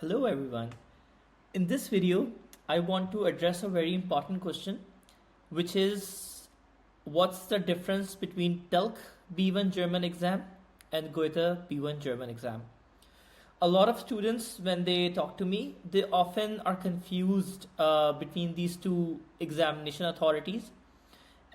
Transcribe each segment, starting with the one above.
Hello everyone. In this video, I want to address a very important question, which is what's the difference between Telc B1 German exam and Goethe B1 German exam? A lot of students, when they talk to me, they often are confused between these two examination authorities,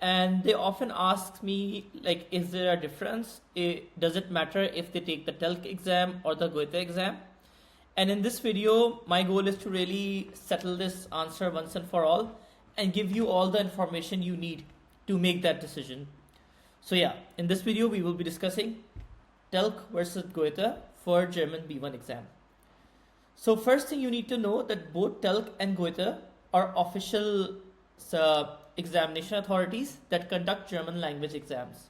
and they often ask me like, is there a difference? Does it matter if they take the Telc exam or the Goethe exam? And in this video, my goal is to really settle this answer once and for all and give you all the information you need to make that decision. So yeah, in this video, we will be discussing Telc versus Goethe for German B1 exam. So first thing you need to know that both Telc and Goethe are official examination authorities that conduct German language exams.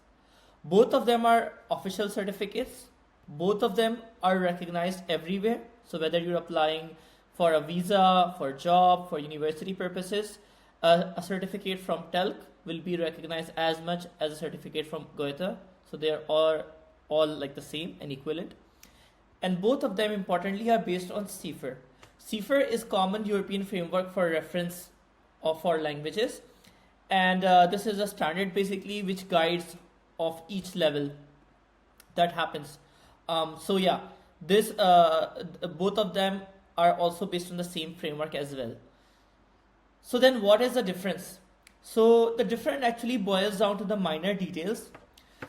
Both of them are official certificates. Both of them are recognized everywhere. So whether you're applying for a visa, for a job, for university purposes, a certificate from Telc will be recognized as much as a certificate from Goethe. So they are all like the same and equivalent. And both of them importantly are based on CIFR. CIFR is Common European Framework for Reference for languages. And this is a standard basically which guides of each level that happens. So yeah, this both of them are also based on the same framework as well. So then what is the difference? So the difference actually boils down to the minor details.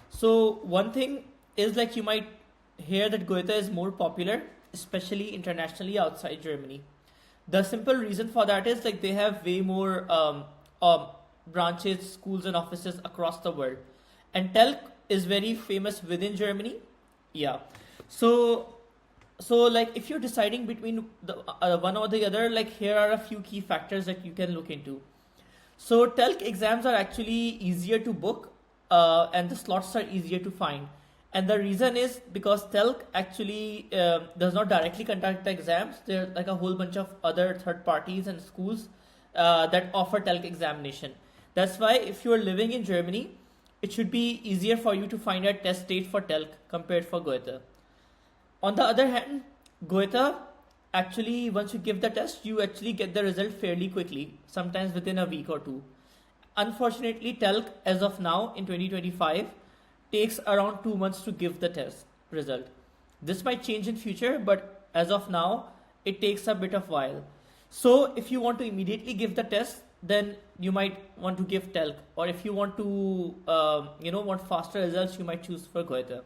So one thing is like you might hear that Goethe is more popular, especially internationally outside Germany. The simple reason for that is like they have way more branches, schools and offices across the world. And Telc is very famous within Germany. Yeah. So like if you're deciding between the one or the other, like here are a few key factors that you can look into. So Telc exams are actually easier to book and the slots are easier to find. And the reason is because Telc actually does not directly conduct the exams. There are like a whole bunch of other third parties and schools that offer Telc examination. That's why if you're living in Germany, it should be easier for you to find a test date for Telc compared for Goethe. On the other hand, Goethe, actually, once you give the test, you actually get the result fairly quickly, sometimes within a week or two. Unfortunately, Telc, as of now, in 2025, takes around 2 months to give the test result. This might change in future, but as of now, it takes a bit of while. So if you want to immediately give the test, then you might want to give Telc. Or if you want to, want faster results, you might choose for Goethe.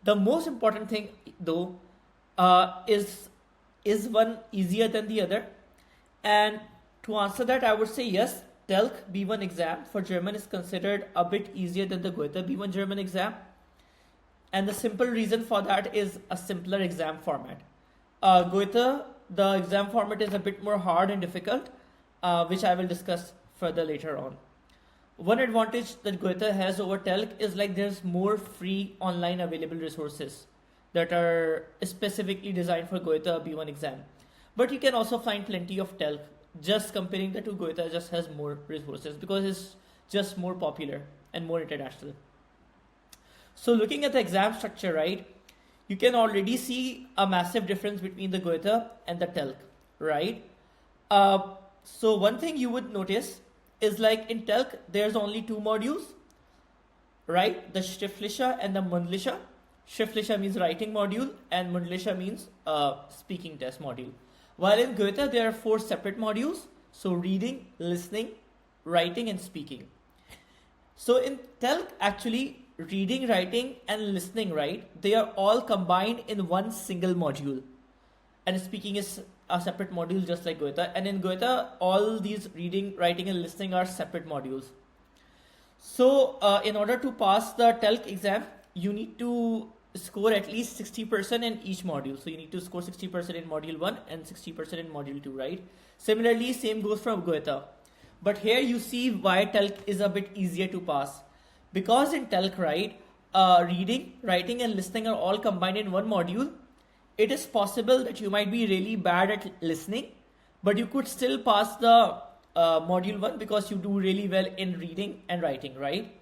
The most important thing though is one easier than the other? And to answer that, I would say yes, Telc B1 exam for German is considered a bit easier than the Goethe B1 German exam. And the simple reason for that is a simpler exam format. Goethe, the exam format is a bit more hard and difficult, which I will discuss further later on. One advantage that Goethe has over Telc is like there's more free online available resources that are specifically designed for Goethe B1 exam. But you can also find plenty of Telc. Just comparing the two, Goethe just has more resources because it's just more popular and more international. So looking at the exam structure, right, you can already see a massive difference between the Goethe and the Telc, right? So one thing you would notice is like in Telc, there's only two modules, right? The Schriftliche and the Mündliche. Schriftliche means writing module and Mündliche means speaking test module. While in Goethe, there are 4 separate modules. So reading, listening, writing and speaking. So in Telc, actually reading, writing and listening, right? They are all combined in one single module. And speaking is a separate module just like Goethe. And in Goethe, all these reading, writing and listening are separate modules. So in order to pass the Telc exam, you need to score at least 60% in each module. So you need to score 60% in module 1 and 60% in module 2, right? Similarly, same goes for Goethe. But here you see why Telc is a bit easier to pass. Because in Telc, right, reading, writing and listening are all combined in one module. It is possible that you might be really bad at listening, but you could still pass the module 1 because you do really well in reading and writing, right?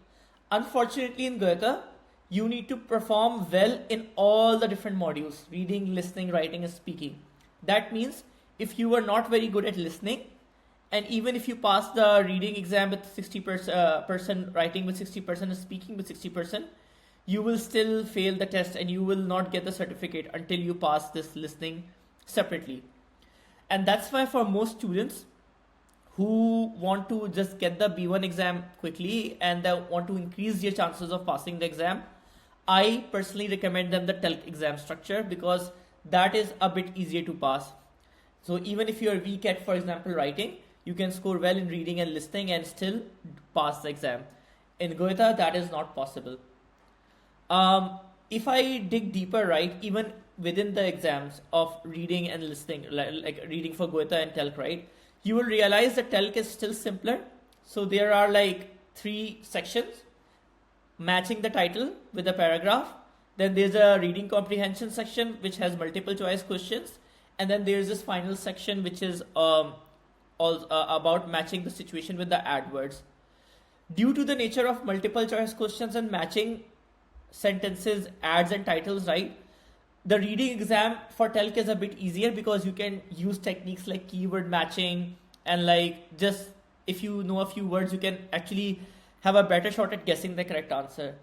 Unfortunately, in Goethe, you need to perform well in all the different modules: reading, listening, writing, and speaking. That means if you are not very good at listening, and even if you pass the reading exam with 60%, writing with 60%, and speaking with 60%, you will still fail the test and you will not get the certificate until you pass this listening separately. And that's why for most students who want to just get the B1 exam quickly and they want to increase their chances of passing the exam, I personally recommend them the Telc exam structure, because that is a bit easier to pass. So even if you're weak at, for example, writing, you can score well in reading and listening and still pass the exam. In Goethe, that is not possible. If I dig deeper, right, even within the exams of reading and listening, like reading for Goethe and Telc, right, you will realize that Telc is still simpler. So there are like 3 sections: matching the title with a paragraph. Then there's a reading comprehension section which has multiple choice questions, and then there's this final section which is about matching the situation with the adwords. Due to the nature of multiple choice questions and matching sentences, ads, and titles, right, the reading exam for Telc is a bit easier because you can use techniques like keyword matching, and like just if you know a few words, you can actually have a better shot at guessing the correct answer.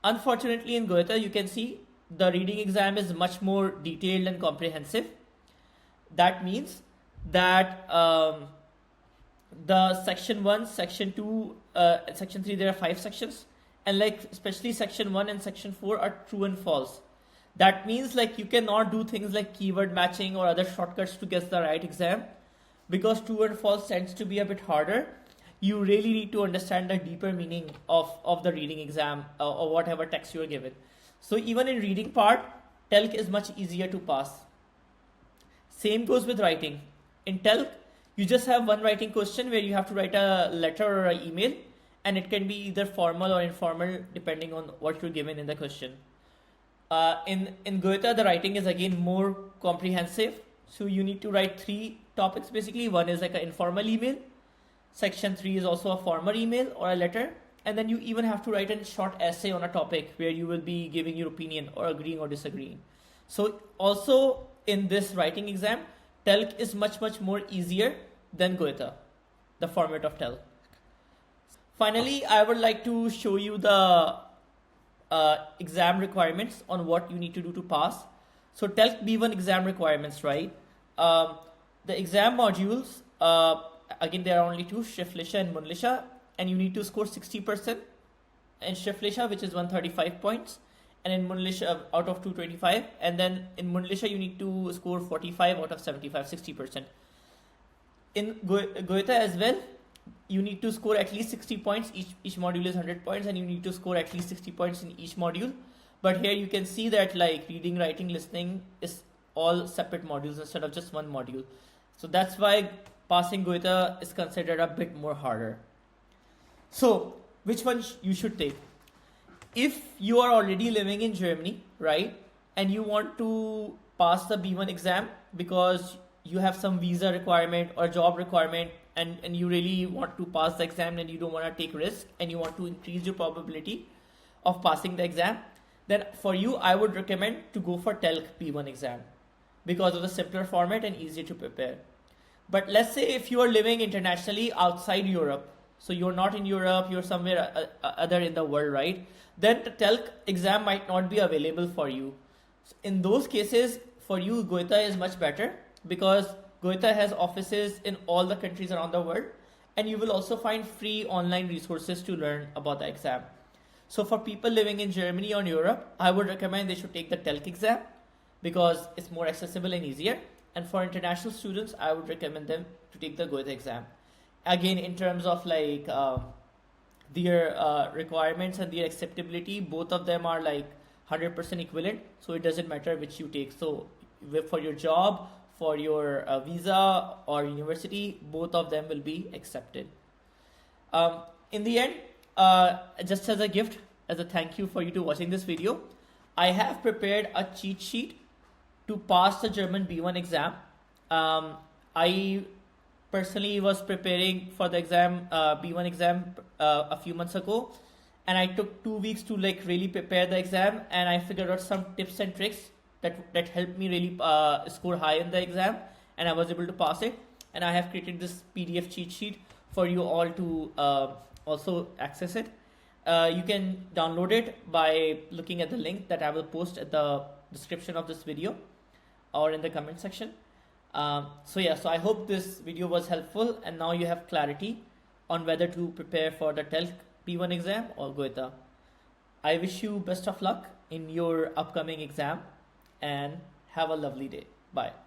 Unfortunately, in Goethe, you can see the reading exam is much more detailed and comprehensive. That means that the section 1, section 2, section 3, there are 5 sections, and like especially section 1 and section 4 are true and false. That means like you cannot do things like keyword matching or other shortcuts to guess the right exam, because true and false tends to be a bit harder. You really need to understand the deeper meaning of the reading exam or whatever text you are given. So even in reading part, Telc is much easier to pass. Same goes with writing. In Telc, you just have one writing question where you have to write a letter or an email, and it can be either formal or informal depending on what you're given in the question. In Goethe, the writing is again more comprehensive. So you need to write 3 topics basically. One is like an informal email. Section 3 is also a formal email or a letter. And then you even have to write a short essay on a topic where you will be giving your opinion or agreeing or disagreeing. So also in this writing exam, Telc is much more easier than Goethe, the format of Telc. Finally, I would like to show you the exam requirements on what you need to do to pass. So Telc B1 exam requirements, right? The exam modules, again, there are only 2, Schriftliche and Mündliche, and you need to score 60% in Schriftliche, which is 135 points, and in Mündliche out of 225, and then in Mündliche you need to score 45 out of 75, 60%. In Goethe as well, you need to score at least 60 points. Each module is 100 points, and you need to score at least 60 points in each module. But here you can see that like reading, writing, listening is all separate modules instead of just one module. So that's why passing Goethe is considered a bit more harder. So which one you should take? If you are already living in Germany, right, and you want to pass the B1 exam because you have some visa requirement or job requirement, and you really want to pass the exam and you don't want to take risk and you want to increase your probability of passing the exam, then for you I would recommend to go for Telc B1 exam because of the simpler format and easier to prepare. But let's say if you are living internationally outside Europe, so you're not in Europe, you're somewhere other in the world, right? Then the Telc exam might not be available for you. In those cases, for you, Goethe is much better because Goethe has offices in all the countries around the world, and you will also find free online resources to learn about the exam. So for people living in Germany or Europe, I would recommend they should take the Telc exam because it's more accessible and easier. And for international students, I would recommend them to take the Goethe exam. Again, in terms of like their requirements and their acceptability, both of them are like 100% equivalent. So it doesn't matter which you take. So for your job, for your visa or university, both of them will be accepted. In the end, just as a gift, as a thank you for you to watching this video, I have prepared a cheat sheet to pass the German B1 exam. I personally was preparing for the exam, B1 exam, a few months ago, and I took 2 weeks to like really prepare the exam, and I figured out some tips and tricks that helped me really score high in the exam, and I was able to pass it. And I have created this PDF cheat sheet for you all to also access it. You can download it by looking at the link that I will post at the description of this video or in the comment section. So I hope this video was helpful, and now you have clarity on whether to prepare for the Telc B1 exam or Goethe. I wish you best of luck in your upcoming exam, and have a lovely day. Bye.